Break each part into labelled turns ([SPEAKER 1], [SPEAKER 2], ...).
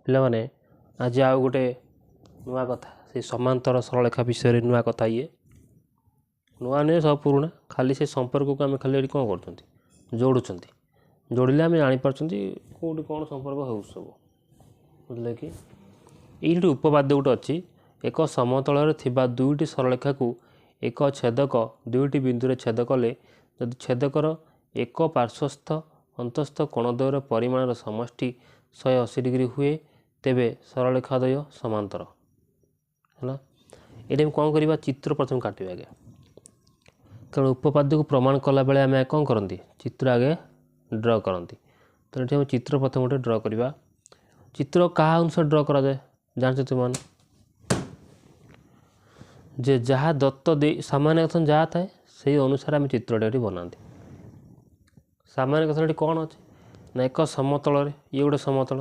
[SPEAKER 1] ପିଲାମାନେ ଆଜି ଆଉ ଗୋଟେ ନୂଆ କଥା ସେ ସମାନ୍ତର ସରଳରେଖା ବିଷୟରେ ନୂଆ କଥା ନୂଆ ନୁହେଁ ସବୁ ପୁରୁଣା ଖାଲି ସେ ସମ୍ପର୍କକୁ ଆମେ ଖାଲି ଏଠି କ'ଣ କରୁଛନ୍ତି ଯୋଡ଼ୁଛନ୍ତି ଯୋଡ଼ିଲେ ଆମେ ଜାଣିପାରୁଛନ୍ତି କେଉଁଠି କ'ଣ ସମ୍ପର୍କ ହେଉଛି ସବୁ ବୁଝିଲେ କି ଏଇଠି ଉପବାଦ୍ୟ ଗୋଟେ ଅଛି ଏକ ସମତଳରେ ଥିବା ଦୁଇଟି ସରଳରେଖାକୁ ଏକ ଛେଦକ ଦୁଇଟି ବିନ୍ଦୁରେ ଛେଦ କଲେ ଯଦି ଛେଦକର ଏକ ପାର୍ଶ୍ୱସ୍ଥ ଅନ୍ତସ୍ଥ କୋଣଦ୍ୱୟର ପରିମାଣର ସମଷ୍ଟି 180 ଡିଗ୍ରୀ ହୁଏ ତେବେ ସରଳରେଖା ଦ୍ୱୟ ସମାନ୍ତର ହେଲା। ଏଠି ଆମେ କ'ଣ କରିବା ଚିତ୍ର ପ୍ରଥମେ କାଟିବା ଆଗେ କାରଣ ଉପପାଦ୍ୟକୁ ପ୍ରମାଣ କଲାବେଳେ ଆମେ କ'ଣ କରନ୍ତି ଚିତ୍ର ଆଗେ ଡ୍ର କରନ୍ତି। ତ ଏଠି ଆମେ ଚିତ୍ର ପ୍ରଥମେ ଗୋଟେ ଡ୍ର କରିବା। ଚିତ୍ର କାହା ଅନୁସାରେ ଡ୍ର କରାଯାଏ ଜାଣିଛ ତୁମମାନେ ଯେ ଯାହା ଦତ୍ତ ଦେଇ ସାମାନ୍ୟ କଥା ଯାହା ଥାଏ ସେଇ ଅନୁସାରେ ଆମେ ଚିତ୍ରଟା ଏଠି ବନାନ୍ତି। ସାମାନ୍ୟ କଥା ଏଠି କ'ଣ ଅଛି ନା ଏକ ସମତଳରେ ଇଏ ଗୋଟେ ସମତଳ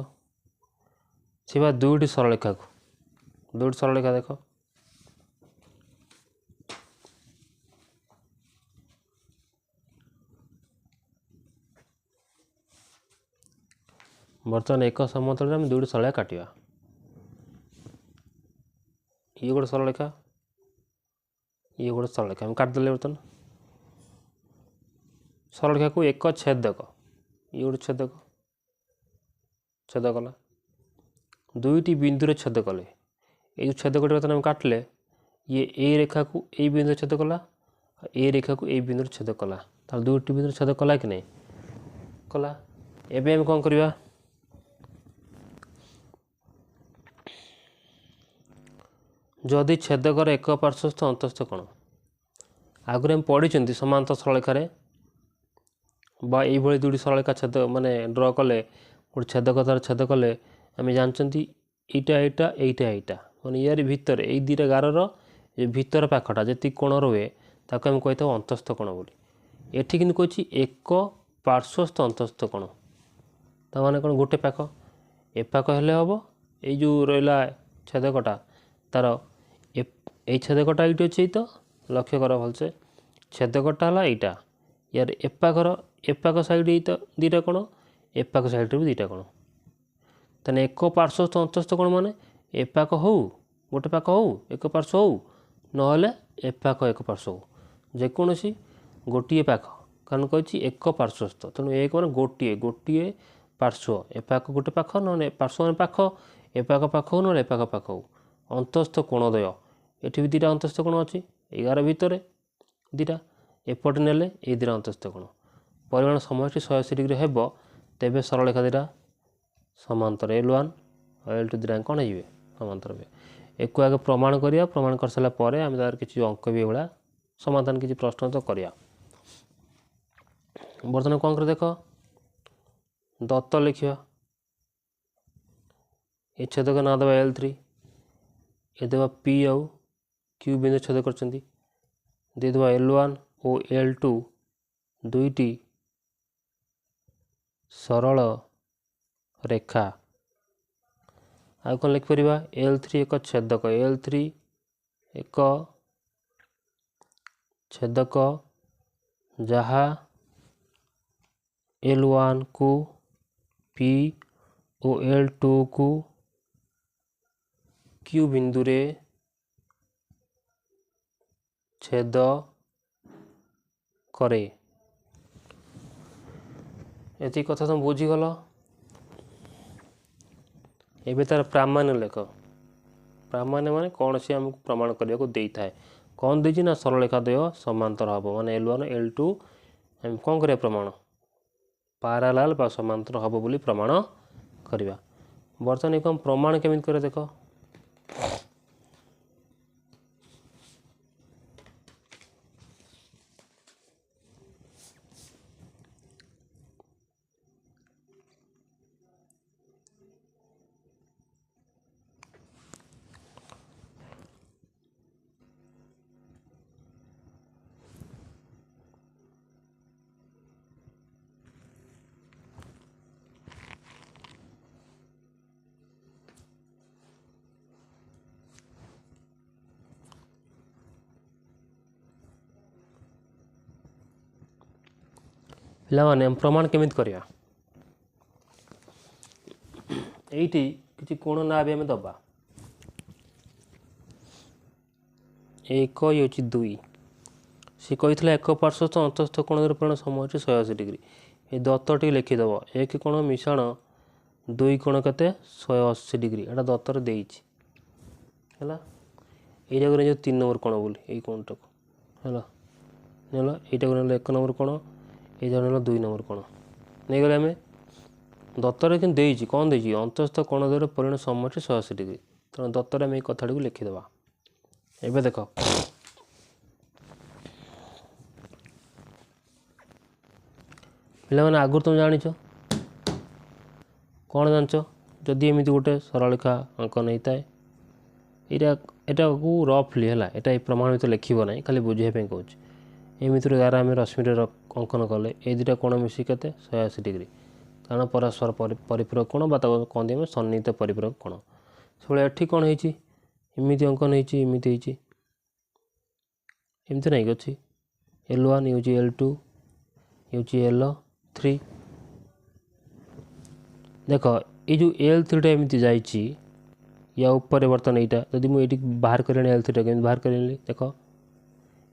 [SPEAKER 1] ଥିବା ଦୁଇଟି ସରଳରେଖାକୁ ଦୁଇଟି ସରଳରେଖା ଦେଖ ବର୍ତ୍ତମାନ ଏକ ସମତଳରେ ଆମେ ଦୁଇଟି ସରଳରେଖା କାଟିବା। ଇଏ ଗୋଟେ ସରଳରେଖା ଇଏ ଗୋଟେ ସରଳରେଖା ଆମେ କାଟିଦେଲେ ବର୍ତ୍ତମାନ ସରଳରେଖାକୁ ଏକ ଛେଦକ ଇଏ ଗୋଟେ ଛେଦକ ଛେଦ କଲା ଦୁଇଟି ବିନ୍ଦୁରେ ଛେଦ କଲେ ଏଇ ଯେଉଁ ଛେଦକଟି ବର୍ତ୍ତମାନ ଆମେ କାଟିଲେ ଇଏ ଏଇ ରେଖାକୁ ଏଇ ବିନ୍ଦୁରେ ଛେଦ କଲା ଏଇ ରେଖାକୁ ଏଇ ବିନ୍ଦୁରେ ଛେଦ କଲା ତାହେଲେ ଦୁଇଟି ବିନ୍ଦୁରେ ଛେଦ କଲା କି ନାହିଁ କଲା। ଏବେ ଆମେ କ'ଣ କରିବା ଯଦି ଛେଦକର ଏକ ପାର୍ଶ୍ୱସ୍ଥ ଅନ୍ତସ୍ଥ କୋଣ ଆଗରୁ ଆମେ ପଢ଼ିଛନ୍ତି ସମାନ୍ତର ସରଳରେଖାରେ বা এইଭଳି ଦୁଇଟି ସରଳରେଖା ଛେଦ ମାନେ ଡ୍ର କଲେ ଗୋଟେ ଛେଦକ ତାର ଛେଦ କଲେ ଆମେ ଜାଣିଛନ୍ତି ଏଇଟା ଏଇଟା ଏଇଟା ଏଇଟା ମାନେ ୟାରି ଭିତରେ ଏଇ ଦୁଇଟା ଗାରର ଏ ଭିତର ପାଖଟା ଯେତିକି କୋଣ ରୁହେ ତାକୁ ଆମେ କହିଥାଉ ଅନ୍ତସ୍ଥ କୋଣ ବୋଲି। ଏଠି କିନ୍ତୁ କହୁଛି ଏକ ପାର୍ଶ୍ୱସ୍ଥ ଅନ୍ତସ୍ଥ କୋଣ ତାମାନେ କ'ଣ ଗୋଟେ ପାଖ ଏ ପାଖ ହେଲେ ହେବ ଏଇ ଯେଉଁ ରହିଲା ଛେଦକଟା ତାର ଏଇ ଛେଦକଟା ଏଇଠି ଅଛି ତ ଲକ୍ଷ୍ୟ କର ଭଲସେ ଛେଦକଟା ହେଲା ଏଇଟା ୟାର ଏପାଖ ସାଇଡ଼୍ ଏଇ ତ ଦୁଇଟା କୋଣ ଏପାଖ ସାଇଡ଼୍ରେ ବି ଦୁଇଟା କୋଣ ତାହେଲେ ଏକ ପାର୍ଶ୍ୱସ୍ଥ ଅନ୍ତସ୍ଥ କୋଣ ମାନେ ଏପାଖ ହଉ ଗୋଟେ ପାଖ ହଉ ଏକ ପାର୍ଶ୍ୱ ହଉ ନହେଲେ ଏପାଖ ଏକ ପାର୍ଶ୍ୱ ହଉ ଯେକୌଣସି ଗୋଟିଏ ପାଖ କାରଣ କହିଛି ଏକ ପାର୍ଶ୍ୱସ୍ଥ ତେଣୁ ଏକ ମାନେ ଗୋଟିଏ ପାର୍ଶ୍ୱ ଏପାଖ ଗୋଟେ ପାଖ ନହେଲେ ପାର୍ଶ୍ୱ ମାନେ ପାଖ ଏପାଖ ପାଖ ହଉ ନହେଲେ ଏପାଖ ପାଖ ହଉ ଅନ୍ତସ୍ଥ କୋଣଦ୍ୱୟ ଏଠି ବି ଦୁଇଟା ଅନ୍ତସ୍ଥ କୋଣ ଅଛି ଏଗାର ଭିତରେ ଦୁଇଟା ଏପଟେ ନେଲେ ଏଇ ଦୁଇଟା ଅନ୍ତସ୍ଥ କୋଣ ପରିମାଣ ସମଷ୍ଟି 180 ଡିଗ୍ରୀ ହେବ ତେବେ ସରଳରେଖା ଦୁଇଟା ସମାନ୍ତର L1 ଆଉ L2 ଦୁଇଟା କ'ଣ ହେଇଯିବେ ସମାନ୍ତର ହେବେ। ଏକୁ ଆଗେ ପ୍ରମାଣ କରିବା ପ୍ରମାଣ କରିସାରିଲା ପରେ ଆମେ ତାର କିଛି ଅଙ୍କ ବି ଏଇଭଳିଆ ସମାଧାନ କିଛି ପ୍ରଶ୍ନ ତ କରିବା। ବର୍ତ୍ତମାନ କ'ଣ କରି ଦେଖ ଦତ୍ତ ଲେଖିବା ଏ ଛେଦକ ନାଁ ଦେବା L3 ଏ ଦେବା P ଆଉ Q ବିନ୍ଦୁ ଛେଦ କରିଛନ୍ତି ଦେଇଦେବା L1 ଓ L2 ଦୁଇଟି ସରଳ ରେଖା ଆଉ କ'ଣ ଲେଖିପାରିବା L3 ଏକ ଛେଦକ L3 ଏକ ଛେଦକ ଯାହା L1 କୁ P ଓ L2 କୁ Q ବିନ୍ଦୁରେ ଛେଦ କରେ। ଏତିକି କଥା ତମେ ବୁଝିଗଲ। ଏବେ ତାର ପ୍ରାମାଣ୍ୟ ଲେଖ ପ୍ରାମାଣ୍ୟ ମାନେ କ'ଣ ସେ ଆମକୁ ପ୍ରମାଣ କରିବାକୁ ଦେଇଥାଏ କ'ଣ ଦେଇଛି ନା ସରଳରେଖା ଦ୍ୱୟ ସମାନ୍ତର ହେବ ମାନେ L1 L2 ଆମେ କ'ଣ କରିବା ପ୍ରମାଣ ପାରାଲାଲ ବା ସମାନ୍ତର ହେବ ବୋଲି ପ୍ରମାଣ କରିବା। ବର୍ତ୍ତମାନ କ'ଣ ପ୍ରମାଣ କେମିତି କରିବା ଦେଖ ପିଲାମାନେ ପ୍ରମାଣ କେମିତି କରିବା ଏଇଠି किसी कोण ना भी आम दबा 1 ये 2 सी कही एक पार्श्वस्थ अंतस्थ कोण परिमाण समय 180 डिग्री ये दत्तटी लिखिदेव 1 कोण मिश्रण 2 कोण के 180 डिग्री एटा दत्तर देइछि है ये जो 3 नंबर कोण बोली ये कोणटा है यहाँ 1 नंबर कोण ये 2 नंबर कोण नहीं गले आम दत्तर कि देइछि कौन देइछि अंतस्थ कोण द्वारा परिमाण समय 180 डिग्री तेणु दत्तर आम कथा को लिखिदेवा एबे देख पे आगुरी तुम जान कौन जान जदि एमती गोटे सरलरेखा अंकन होता है यहाँ को रफली है यहाँ प्रमाणित लिखब ना खाली बुझाई कौच एमती यार आम रश्मि अंकन कले ये दुटा कोण मिसी के 180 डिग्री कारण परस्पर परिपूरक कोण कहते हैं सन्निहित परिपूरक कोण से एठी कौन होमती अंकन होमती एमती नहीं अच्छी L1 use L2 use L3 देख ये जो L3 टा एमती जाइए या ऊपर बर्तमान यहाँ जदि मुझे बाहर कर L3 टा केमती बाहर कर देख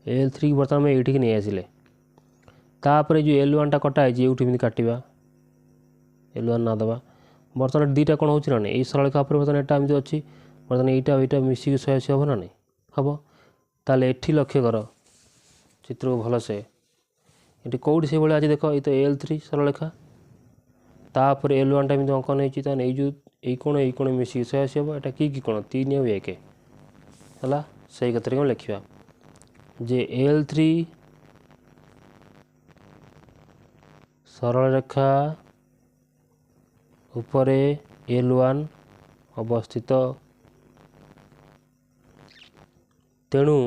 [SPEAKER 1] L3 की बर्तमान में ये नहीं आसिले तापर जो L1 टा कटा है ये काटा L1 ना दबा बर्तमान दुटा कौन होना ना ये सरलरेखा बर्तमान यहाँ एमती अच्छी बर्तमान यहाँ मिसिक 180 हम ना नहीं हम ताले एठी लक्ष्य कर चित्र को भलसे ये कौटी से भाई आज देख ये तो L3 सरलरेखा तापर L1 टा अंकन होने ये कोण मिसिक 180 हम यहाँ कि कोण 3 और 1 है से कथा कौन लिखा जे L3 सरलरेखा उपरे L1 अवस्थित तेणु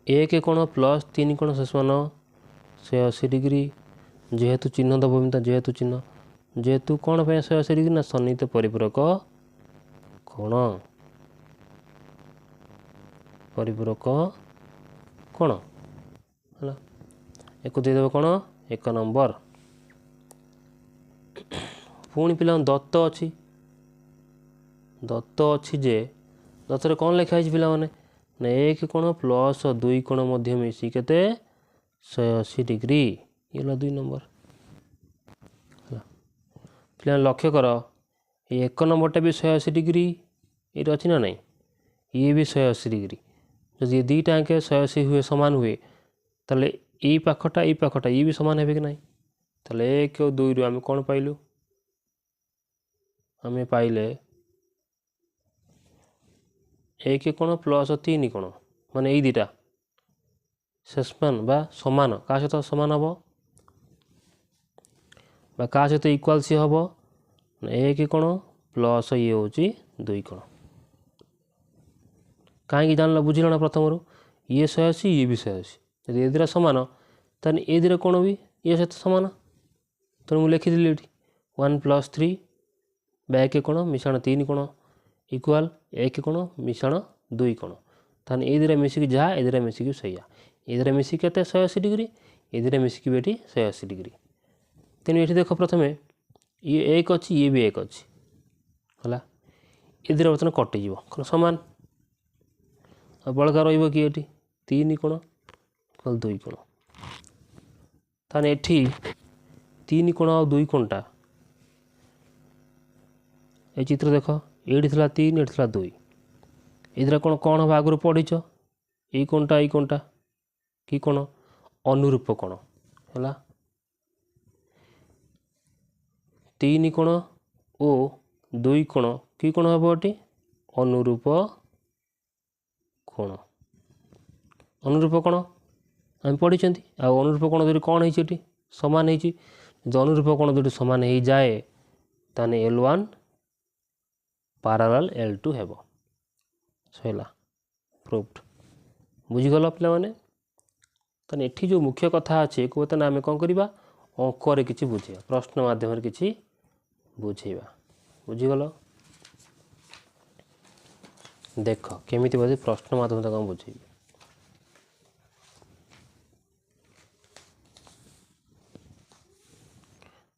[SPEAKER 1] 1 कोण प्लस 3 कोण से समान 180 डिग्री जेहेतु चिन्ह दब जेहेतु चिन्ह जेहेतु कौन पे 180 डिग्री ना सन्निहित परिपूरक कोण है एक देदेव कौन 1 नंबर पुणी पिला दत्त अच्छी जे दत्तर कौन लिखाई पिला माने ना 1 कोण प्लस 2 कोण मध्य मिसी के 180 डिग्री ये 2 नंबर पे लक्ष्य कर ये 1 नंबरटा भी 180 डिग्री ये अच्छी ना नहीं ये भी 180 डिग्री जब ये दुईटा आंके 180 हुए सामान हुए ताले ये पाखटा ये भी सामान है कि नहीं ताले 1 और 2 रु आम कौन पाइलु आम पाइले 1 कोण प्लस 3 कोण माने ये दुटा सेसमान बा समान क्या सहित सामान हम क्या सहित इक्वाल सी हम 1 कोण प्लस ये हूँ 2 कोण कहीं जान बुझल ना प्रथम ये 180 ये भी 180 यदि ये दुटा सामान ताने ये दुटा कोण भी ये सहित सामान तेणु मुझे लिखिदी ये 1 + 3 1 कोण मिश्रण 3 कोण इक्वाल 1 कोण मिश्रण 2 कोण ताने ये दुटा मिसिक जहाँ ये दुटा मिसिक सैया ये दुटा मिसिक 180 डिग्री ये दुटा मिसिक भी 180 डिग्री तेणु ये देख प्रथम ये 1 अच्छी ये भी 1 अच्छी है ये दुटा बर्तमान कटिज सामान बड़का रही 3 कोण 2 कोण ताने एठी 3 कोण और 2 कोणटा ये चित्र देख ये 3 ये 2 ये कौन कौन हम आगु पढ़ीच ये कोणटा कि कौन अनुरूप कोण है 3 कोण ओ 2 कोण कि कोण हम ये अनुरूप कोण कोण आम पढ़ी अनुरूप कोण जो कौन है सामान हो अनुरूप कोण जो सामान हो जाए ताने L1 पैरेलल L2 हेब सैला प्रूफ्ड बुझीगल पे मैंने ताने एठी जो मुख्य कथा अच्छे को बर्तमान आम कौन करवा अंकरे किसी बुझेगा प्रश्न माध्यम किसी बुझेगा बुझीगल देख केमिति बोधे प्रश्न माध्यम कौन बुझे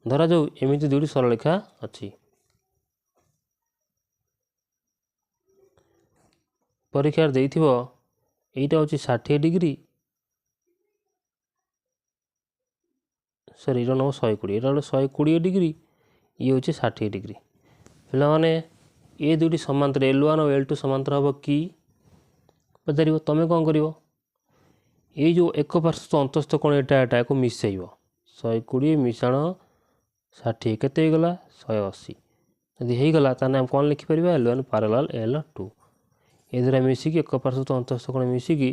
[SPEAKER 1] ଧରାଯାଉ ଏମିତି ଦୁଇଟି ସରଳରେଖା ଅଛି। ପରୀକ୍ଷାରେ ଦେଇଥିବ ଏଇଟା ହେଉଛି 60 ଡିଗ୍ରୀ, ସରି ଏଇଟା ନେବ 120, ଏଇଟା ଗୋଟେ 120 ଡିଗ୍ରୀ, ଇଏ ହେଉଛି 60 ଡିଗ୍ରୀ। ପିଲାମାନେ ଏ ଦୁଇଟି ସମାନ୍ତର L1 ଓ L2 ସମାନ୍ତର ହେବ କି ପଚାରିବ। ତୁମେ କ'ଣ କରିବ, ଏଇ ଯେଉଁ ଏକ ପାର୍ଶ୍ୱସ୍ଥ ଅନ୍ତସ୍ଥ କୋଣ ଏଟା ଏଟାକୁ ମିଶାଇବ। 120 ମିଶାଣ 60 କେତେ ହେଇଗଲା 180। ଯଦି ହେଇଗଲା ତାହେଲେ ଆମେ କ'ଣ ଲେଖିପାରିବା L1 ପାରାଲାଲ L2। ଏ ଦ୍ୱାରା ମିଶିକି ଏକ ପାର୍ଶ୍ୱସ୍ଥ ଅନ୍ତସ୍ଥ କୋଣ ମିଶିକି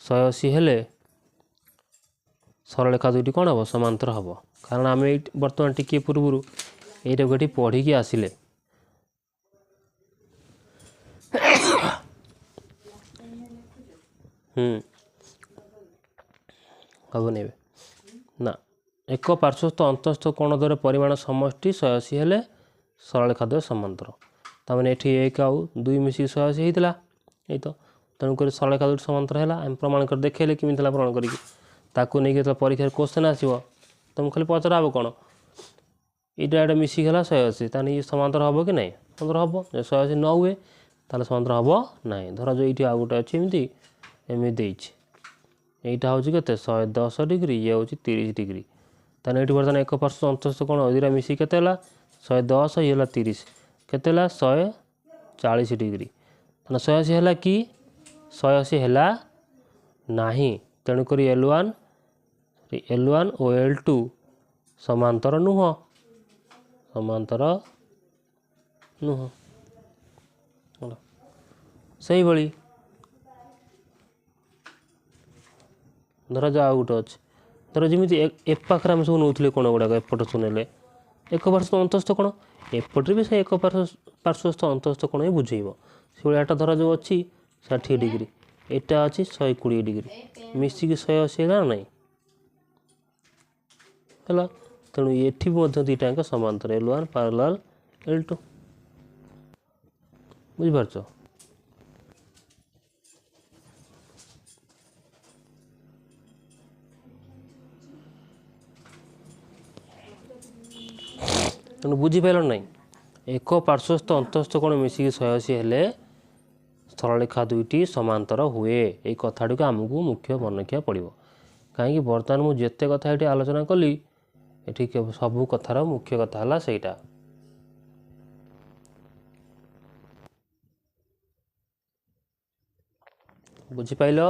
[SPEAKER 1] 180 ହେଲେ ସରଳରେଖା ଦୁଇଟି କ'ଣ ହେବ ସମାନ୍ତର ହେବ। କାରଣ ଆମେ ଏଇ ବର୍ତ୍ତମାନ ଟିକିଏ ପୂର୍ବରୁ ଏଇଟାକୁ ଏଠି ପଢ଼ିକି ଆସିଲେ। ହେବନି ଏବେ ନା। ଏକ ପାର୍ଶ୍ୱସ୍ଥ ଅନ୍ତସ୍ଥ କୋଣ ଦ୍ୱାରା ପରିମାଣ ସମଷ୍ଟି 180 ହେଲେ ସରଳରେଖା ଦ୍ୱୟ ସମାନ୍ତର। ତାମାନେ ଏଠି 1 ଆଉ 2 ମିଶିକି 180 ହେଇଥିଲା। ଏଇ ତ ତେଣୁକରି ସରଳରେଖା ଦୁଇଟି ସମାନ୍ତର ହେଲା। ଆମେ ପ୍ରମାଣ କରି ଦେଖେଇଲେ କେମିତି ହେଲା ପ୍ରମାଣ କରିକି। ତାକୁ ନେଇକି ଯେତେବେଳେ ପରୀକ୍ଷାରେ କ୍ୱେଶ୍ଚନ୍ ଆସିବ ତୁମକୁ ଖାଲି ପଚରା ହେବ କ'ଣ, ଏଇଟା ଏଇଟା ମିଶିକି ହେଲା 180, ତାହେଲେ ଇଏ ସମାନ୍ତର ହେବ କି ନାହିଁ, ସମାନ୍ତର ହେବ। ଯଦି 180 ନ ହୁଏ ତାହେଲେ ସମାନ୍ତର ହେବ ନାହିଁ। ଧରାଯାଉ ଏଇଠି ଆଉ ଗୋଟେ ଅଛି ଏମିତି ଦେଇଛି, এইটা ହେଉଛି କେତେ 110 ଡିଗ୍ରୀ, ଇଏ ହେଉଛି 30 ଡିଗ୍ରୀ। ତାହେଲେ ଏଇଠି ବର୍ତ୍ତମାନ ଏକ ପାର୍ଶ୍ୱସ୍ଥ ଅନ୍ତସ୍ଥ କୋଣ ଦୁଇଟା ମିଶିକି କେତେ ହେଲା 110, ଇଏ ହେଲା 30, କେତେ ହେଲା 140 ଡିଗ୍ରୀ। ତାହେଲେ 180 ହେଲା କି 180 ହେଲା ନାହିଁ। ତେଣୁକରି L1 ଓ L2 ସମାନ୍ତର ନୁହଁ, ସମାନ୍ତର ନୁହଁ। ସେଇଭଳି ଧରାଯାଉ ଆଉ ଗୋଟେ ଅଛି, ଧର ଯେମିତି ଏ ପାଖରେ ଆମେ ସବୁ ନେଉଥିଲେ କୋଣ ଗୁଡ଼ାକ ଏପଟ ସବୁ ନେଲେ ଏକ ପାର୍ଶ୍ୱସ୍ଥ ଅନ୍ତସ୍ଥ କୋଣ, ଏପଟରେ ବି ସେ ଏକ ପାର୍ଶ୍ୱସ୍ଥ ଅନ୍ତସ୍ଥ କୋଣ ହିଁ ବୁଝେଇବ। ସେଭଳି ଏଟା ଧରାଯାଉ ଅଛି 60 ଡିଗ୍ରୀ, ଏଟା ଅଛି 120 ଡିଗ୍ରୀ, ମିଶିକି 180 ହେଲା ନା ନାହିଁ ହେଲା। ତେଣୁ ଏଠି ବି ମଧ୍ୟ ଦୁଇଟା ଯାକ ସମାନ୍ତର L1 ପାରାଲାଲ L2, ବୁଝିପାରୁଛ। ତେଣୁ ବୁଝିପାରିଲ ନାହିଁ, ଏକ ପାର୍ଶ୍ୱସ୍ଥ ଅନ୍ତସ୍ଥ କୋଣ ମିଶିକି 180 ହେଲେ ସରଳରେଖା ଦୁଇଟି ସମାନ୍ତର ହୁଏ। ଏଇ କଥାଟିକୁ ଆମକୁ ମୁଖ୍ୟ ମନେ ରଖିବାକୁ ପଡ଼ିବ। କାହିଁକି ବର୍ତ୍ତମାନ ମୁଁ ଯେତେ କଥା ଏଠି ଆଲୋଚନା କଲି ଏଠି ସବୁ କଥାର ମୁଖ୍ୟ କଥା ହେଲା ସେଇଟା। ବୁଝିପାରିଲ।